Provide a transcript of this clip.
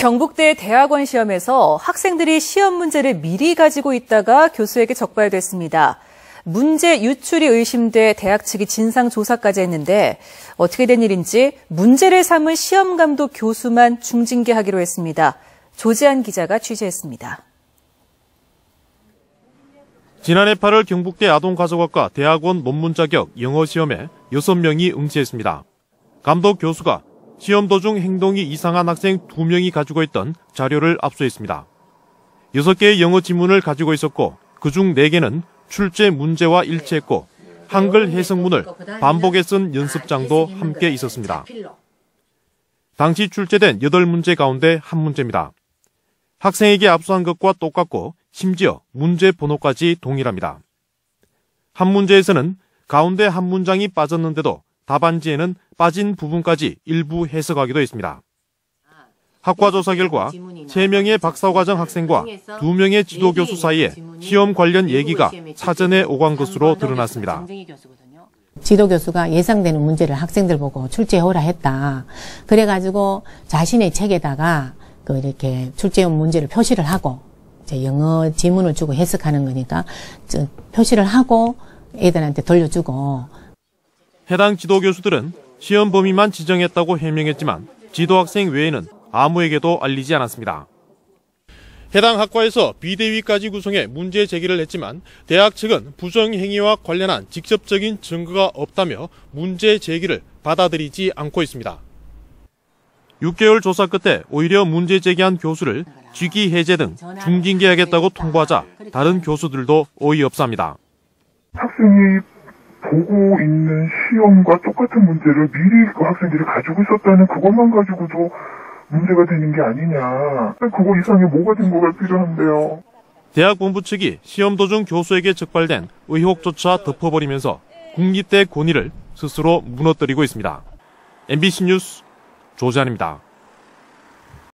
경북대 대학원 시험에서 학생들이 시험 문제를 미리 가지고 있다가 교수에게 적발됐습니다. 문제 유출이 의심돼 대학 측이 진상조사까지 했는데 어떻게 된 일인지 문제를 삼은 시험감독 교수만 중징계하기로 했습니다. 조지한 기자가 취재했습니다. 지난해 8월 경북대 아동가족학과 대학원 논문 자격 영어 시험에 6명이 응시했습니다. 감독 교수가 시험 도중 행동이 이상한 학생 2명이 가지고 있던 자료를 압수했습니다. 6개의 영어 지문을 가지고 있었고 그중 4개는 출제 문제와 일치했고 한글 해석문을 반복해 쓴 연습장도 함께 있었습니다. 당시 출제된 8문제 가운데 한 문제입니다. 학생에게 압수한 것과 똑같고 심지어 문제 번호까지 동일합니다. 한 문제에서는 가운데 한 문장이 빠졌는데도 답안지에는 빠진 부분까지 일부 해석하기도 했습니다. 학과 조사 결과 3명의 박사과정 학생과 2명의 지도교수 사이에 시험 관련 얘기가 사전에 오간 것으로 드러났습니다. 지도교수가 예상되는 문제를 학생들 보고 출제해오라 했다. 그래가지고 자신의 책에다가 이렇게 출제용 문제를 표시를 하고 영어 지문을 주고 해석하는 거니까 표시를 하고 애들한테 돌려주고. 해당 지도교수들은 시험 범위만 지정했다고 해명했지만 지도학생 외에는 아무에게도 알리지 않았습니다. 해당 학과에서 비대위까지 구성해 문제 제기를 했지만 대학 측은 부정행위와 관련한 직접적인 증거가 없다며 문제 제기를 받아들이지 않고 있습니다. 6개월 조사 끝에 오히려 문제 제기한 교수를 직위 해제 등 중징계하겠다고 통보하자 다른 교수들도 어이없어합니다. 학생이 보고 있는 시험과 똑같은 문제를 미리 그 학생들이 가지고 있었다는 그것만 가지고도 문제가 되는 게 아니냐. 그거 이상의 뭐가 증거가 필요한데요. 대학 본부 측이 시험 도중 교수에게 적발된 의혹조차 덮어버리면서 국립대 권위를 스스로 무너뜨리고 있습니다. MBC 뉴스 조지한입니다.